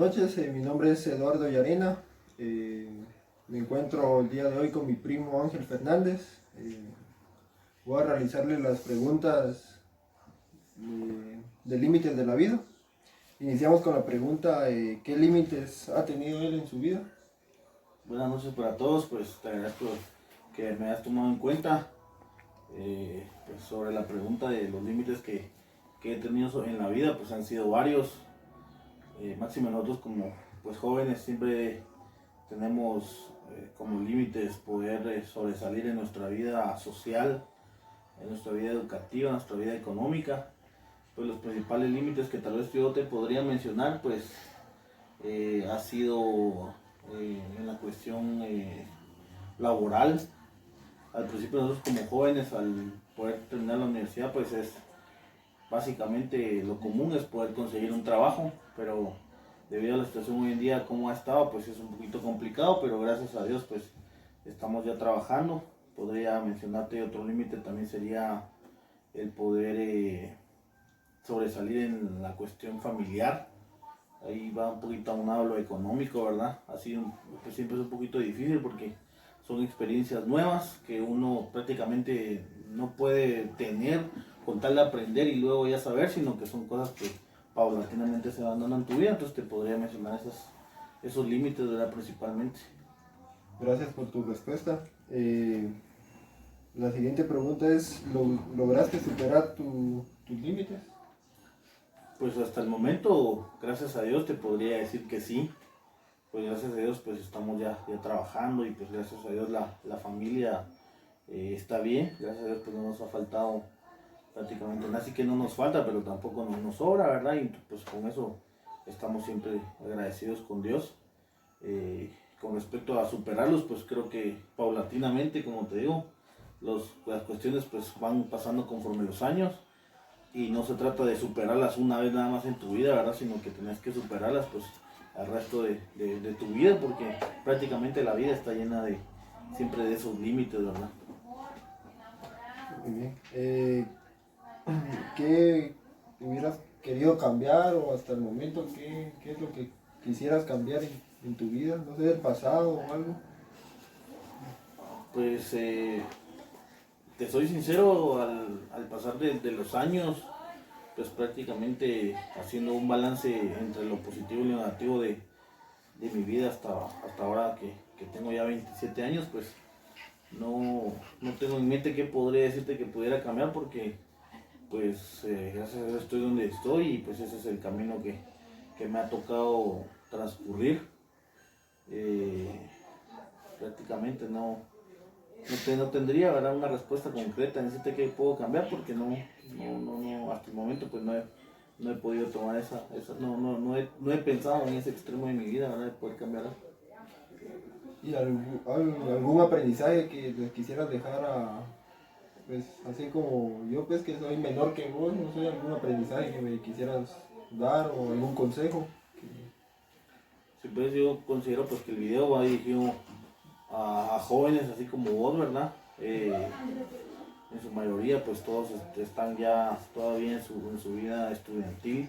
noches, mi nombre es Eduardo Llarena. Eh, Me encuentro el día de hoy con mi primo Ángel Fernández. Voy a realizarle las preguntas de límites de la vida. Iniciamos con la pregunta, ¿qué límites ha tenido él en su vida? Buenas noches para todos, pues te agradezco que me hayas tomado en cuenta pues, sobre la pregunta de los límites que he tenido en la vida, pues han sido varios. Máximo nosotros como pues jóvenes siempre tenemos como límites poder sobresalir en nuestra vida social, en nuestra vida educativa, en nuestra vida económica. Pues los principales límites que tal vez yo te podría mencionar pues ha sido en la cuestión laboral. Al principio nosotros como jóvenes al poder terminar la universidad pues es básicamente lo común es poder conseguir un trabajo, pero debido a la situación hoy en día como ha estado pues es un poquito complicado, pero gracias a Dios pues estamos ya trabajando. Podría mencionarte otro límite también sería el poder sobresalir en la cuestión familiar. Ahí va un poquito aunado lo económico, ¿verdad? Así pues siempre es un poquito difícil porque son experiencias nuevas que uno prácticamente no puede tener con tal de aprender y luego ya saber, sino que son cosas que paulatinamente se van dando en tu vida. Entonces te podría mencionar esos límites, ¿verdad? Principalmente. Gracias por tu respuesta. La siguiente pregunta es, ¿lograste superar tus límites? Pues hasta el momento, gracias a Dios, te podría decir que sí. Pues gracias a Dios, pues estamos ya trabajando y pues gracias a Dios la familia está bien. Gracias a Dios, pues no nos ha faltado prácticamente nada. Así que no nos falta, pero tampoco nos sobra, ¿verdad? Y pues con eso estamos siempre agradecidos con Dios. Con respecto a superarlos, pues creo que paulatinamente, como te digo, las cuestiones pues van pasando conforme los años y no se trata de superarlas una vez nada más en tu vida, ¿verdad? Sino que tenés que superarlas pues al resto de tu vida, porque prácticamente la vida está llena de siempre de esos límites, ¿verdad? Muy bien. ¿Qué hubieras querido cambiar o hasta el momento qué es lo que quisieras cambiar en tu vida? No sé, del pasado o algo. Pues te soy sincero, al pasar de los años, pues prácticamente haciendo un balance entre lo positivo y lo negativo de mi vida hasta ahora que tengo ya 27 años, pues no tengo en mente qué podría decirte que pudiera cambiar porque pues gracias a Dios estoy donde estoy y pues ese es el camino que me ha tocado transcurrir. Eh, Prácticamente no tendría, ¿verdad?, una respuesta concreta en decirte que puedo cambiar porque no, hasta el momento pues no he podido tomar no he pensado en ese extremo de mi vida, ¿verdad?, de poder cambiar algo. ¿Y algún aprendizaje que les quisieras dejar pues así como yo, pues que soy menor que vos, no sé, algún aprendizaje que me quisieras dar o algún consejo? Sí, pues yo considero pues que el video va dirigido a jóvenes así como vos, ¿verdad? En su mayoría pues todos están ya todavía en su vida estudiantil.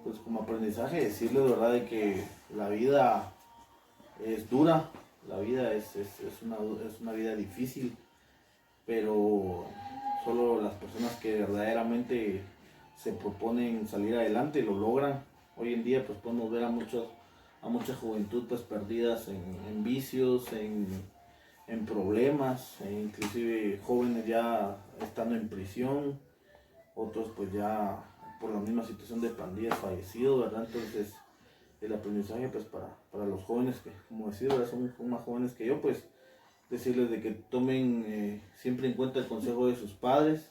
Pues como aprendizaje decirles, ¿verdad?, de que la vida es dura, la vida es una vida difícil, pero solo las personas que verdaderamente se proponen salir adelante lo logran. Hoy en día pues podemos ver a mucha juventud pues perdidas en vicios, en problemas, e inclusive jóvenes ya estando en prisión, otros pues ya por la misma situación de pandillas fallecidos, ¿verdad? Entonces el aprendizaje pues para los jóvenes que, como decir, ¿verdad?, son más jóvenes que yo, pues decirles de que tomen siempre en cuenta el consejo de sus padres.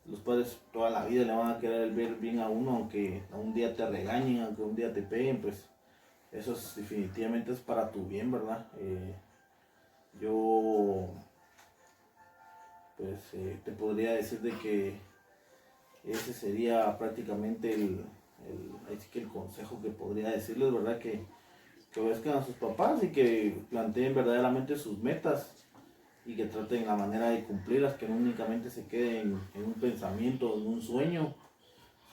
Los padres toda la vida le van a querer ver bien a uno, aunque un día te regañen, aunque un día te peguen, pues eso definitivamente es para tu bien, ¿verdad? Yo pues te podría decir de que ese sería prácticamente el consejo que podría decirles, ¿verdad? Que obedezcan a sus papás y que planteen verdaderamente sus metas y que traten la manera de cumplirlas, que no únicamente se queden en un pensamiento, en un sueño,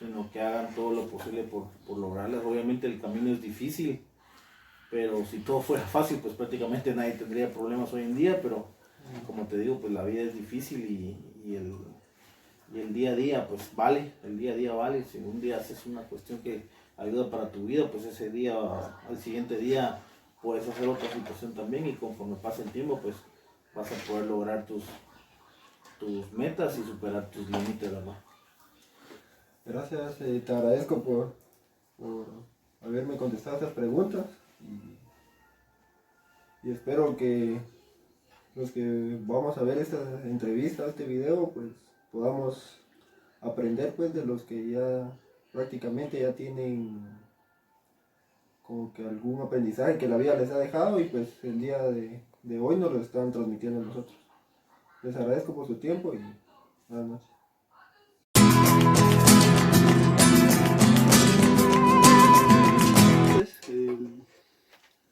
sino que hagan todo lo posible por lograrlas. Obviamente el camino es difícil, pero si todo fuera fácil, pues prácticamente nadie tendría problemas hoy en día, pero como te digo, pues la vida es difícil y el día a día, pues vale, el día a día vale. Si un día haces una cuestión que ayuda para tu vida, pues ese día, al siguiente día, puedes hacer otra situación también, y conforme pase el tiempo, pues vas a poder lograr tus metas y superar tus límites, ¿verdad? Gracias, te agradezco por haberme contestado estas preguntas y espero que los que vamos a ver esta entrevista, este video, pues podamos aprender pues de los que ya prácticamente ya tienen como que algún aprendizaje que la vida les ha dejado, y pues el día de hoy nos lo están transmitiendo a nosotros. Les agradezco por su tiempo y nada más.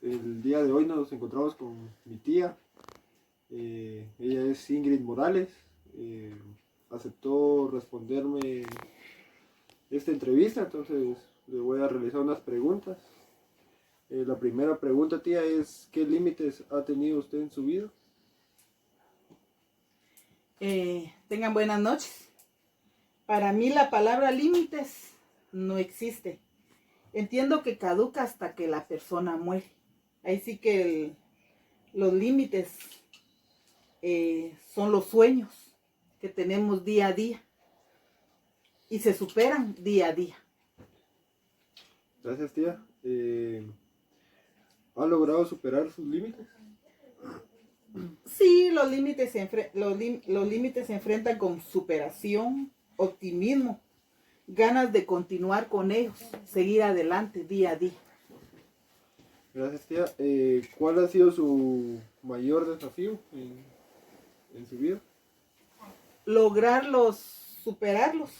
El día de hoy nos encontramos con mi tía. Ella es Ingrid Morales. Aceptó responderme esta entrevista, entonces le voy a realizar unas preguntas. La primera pregunta, tía, es: ¿qué límites ha tenido usted en su vida? Tengan buenas noches. Para mí la palabra límites no existe. Entiendo que caduca hasta que la persona muere. Ahí sí que los límites son los sueños que tenemos día a día y se superan día a día. Gracias, tía. ¿Ha logrado superar sus límites? Sí, los límites se enfrentan con superación, optimismo, ganas de continuar con ellos, seguir adelante día a día. Gracias, tía. ¿Cuál ha sido su mayor desafío en su vida? Lograrlos, superarlos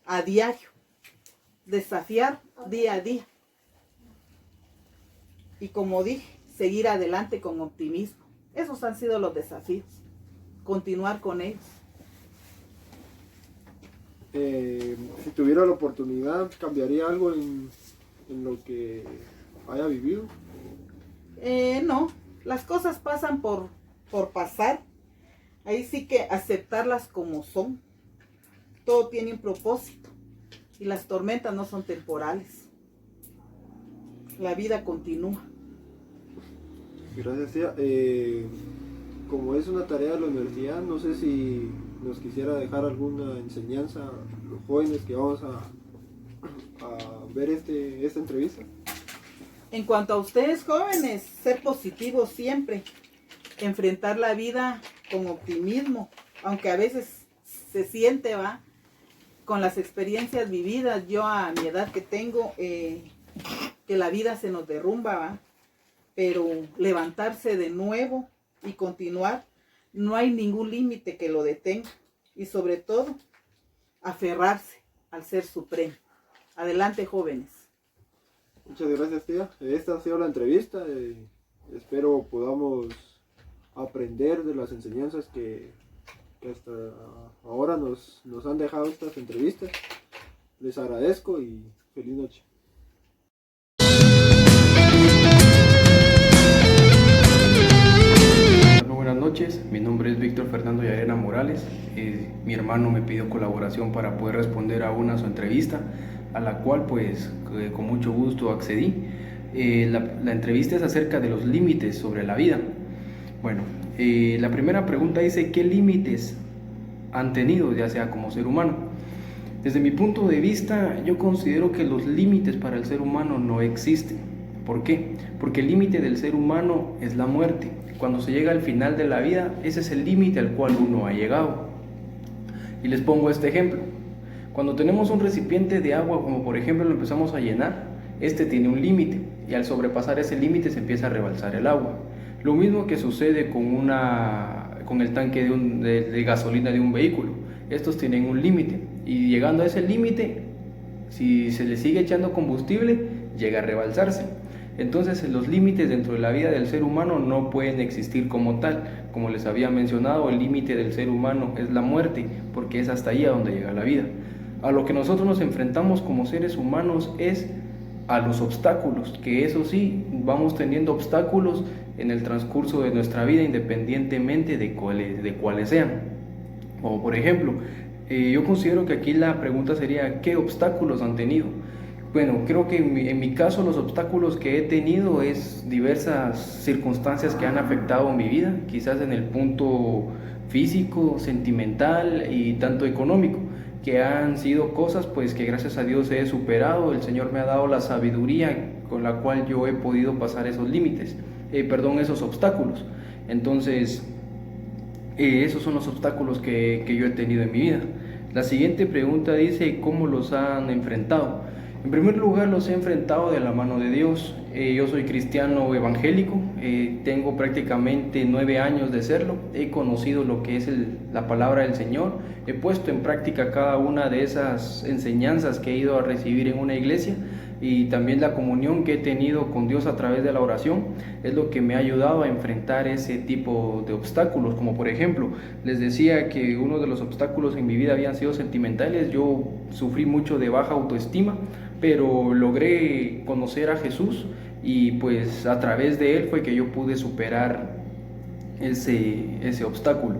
a diario, desafiar día a día. Y como dije, seguir adelante con optimismo. Esos han sido los desafíos, continuar con ellos. Si tuviera la oportunidad, ¿cambiaría algo en lo que haya vivido? No, las cosas pasan por pasar. Ahí sí que aceptarlas como son. Todo tiene un propósito y las tormentas no son temporales. La vida continúa. Gracias, tía. Como es una tarea de la universidad, no sé si nos quisiera dejar alguna enseñanza a los jóvenes que vamos a ver esta entrevista. En cuanto a ustedes jóvenes, ser positivos siempre, enfrentar la vida con optimismo, aunque a veces se siente, con las experiencias vividas. Yo a mi edad que tengo, que la vida se nos derrumba, pero levantarse de nuevo y continuar, no hay ningún límite que lo detenga, y sobre todo aferrarse al Ser Supremo. Adelante, jóvenes. Muchas gracias, tía. Esta ha sido la entrevista. Espero podamos aprender de las enseñanzas que hasta ahora nos han dejado estas entrevistas. Les agradezco y feliz noche. Muy buenas noches, mi nombre es Víctor Fernando Llarena Morales. Mi hermano me pidió colaboración para poder responder a su entrevista, a la cual pues con mucho gusto accedí. La entrevista es acerca de los límites sobre la vida. Bueno, la primera pregunta dice: ¿qué límites han tenido, ya sea como ser humano? Desde mi punto de vista, yo considero que los límites para el ser humano no existen. ¿Por qué? Porque el límite del ser humano es la muerte. Cuando se llega al final de la vida, ese es el límite al cual uno ha llegado. Y les pongo este ejemplo. Cuando tenemos un recipiente de agua, como por ejemplo lo empezamos a llenar, este tiene un límite, y al sobrepasar ese límite se empieza a rebalsar el agua. Lo mismo que sucede con el tanque de gasolina de un vehículo. Estos tienen un límite, y llegando a ese límite, si se le sigue echando combustible, llega a rebalsarse. Entonces los límites dentro de la vida del ser humano no pueden existir como tal. Como les había mencionado, el límite del ser humano es la muerte, porque es hasta ahí a donde llega la vida. A lo que nosotros nos enfrentamos como seres humanos es a los obstáculos, que eso sí, vamos teniendo obstáculos en el transcurso de nuestra vida independientemente de cuáles sean. O por ejemplo, yo considero que aquí la pregunta sería, ¿qué obstáculos han tenido? Bueno, creo que en mi caso los obstáculos que he tenido es diversas circunstancias que han afectado mi vida, quizás en el punto físico, sentimental y tanto económico, que han sido cosas pues que gracias a Dios he superado. El Señor me ha dado la sabiduría con la cual yo he podido pasar esos límites, esos obstáculos. Entonces, esos son los obstáculos que yo he tenido en mi vida. La siguiente pregunta dice, ¿cómo los han enfrentado? En primer lugar, los he enfrentado de la mano de Dios. Yo soy cristiano evangélico, tengo prácticamente 9 años de serlo. He conocido lo que es la palabra del Señor, he puesto en práctica cada una de esas enseñanzas que he ido a recibir en una iglesia, y también la comunión que he tenido con Dios a través de la oración es lo que me ha ayudado a enfrentar ese tipo de obstáculos. Como por ejemplo, les decía que uno de los obstáculos en mi vida habían sido sentimentales. Yo sufrí mucho de baja autoestima, pero logré conocer a Jesús y pues a través de él fue que yo pude superar ese obstáculo.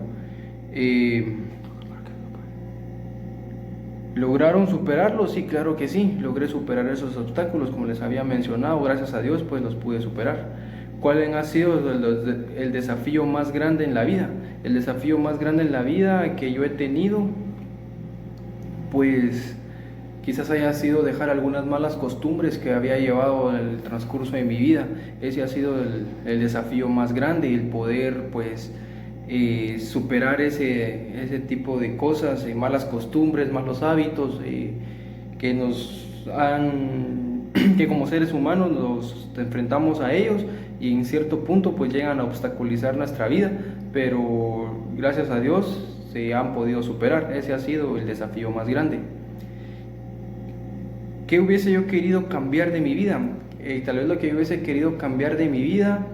¿Lograron superarlo? Sí, claro que sí, logré superar esos obstáculos, como les había mencionado, gracias a Dios pues los pude superar. ¿Cuál ha sido el desafío más grande en la vida? El desafío más grande en la vida que yo he tenido, pues quizás haya sido dejar algunas malas costumbres que había llevado en el transcurso de mi vida. Ese ha sido el desafío más grande, el poder pues superar ese tipo de cosas, malas costumbres, malos hábitos que que como seres humanos nos enfrentamos a ellos y en cierto punto pues llegan a obstaculizar nuestra vida, pero gracias a Dios se han podido superar. Ese ha sido el desafío más grande. ¿Qué hubiese yo querido cambiar de mi vida? Tal vez lo que yo hubiese querido cambiar de mi vida,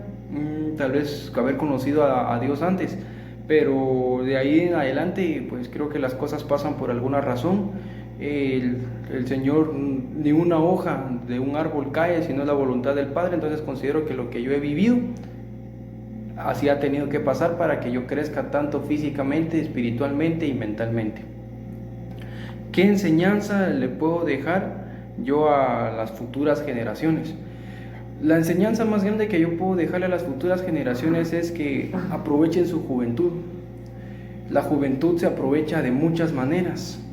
tal vez haber conocido a Dios antes, pero de ahí en adelante pues creo que las cosas pasan por alguna razón. El Señor, ni una hoja de un árbol cae sino es la voluntad del Padre. Entonces considero que lo que yo he vivido así ha tenido que pasar para que yo crezca tanto físicamente, espiritualmente y mentalmente. ¿Qué enseñanza le puedo dejar yo a las futuras generaciones? La enseñanza más grande que yo puedo dejarle a las futuras generaciones es que aprovechen su juventud. La juventud se aprovecha de muchas maneras,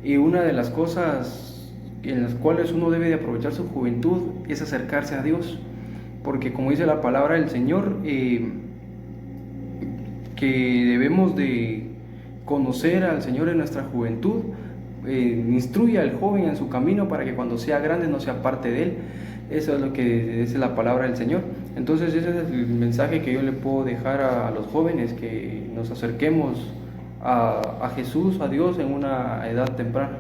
y una de las cosas en las cuales uno debe de aprovechar su juventud es acercarse a Dios, porque como dice la palabra del Señor, que debemos de conocer al Señor en nuestra juventud. Instruye al joven en su camino para que cuando sea grande no se aparte de él. Eso es lo que dice la palabra del Señor. Entonces ese es el mensaje que yo le puedo dejar a los jóvenes, que nos acerquemos a Jesús, a Dios en una edad temprana.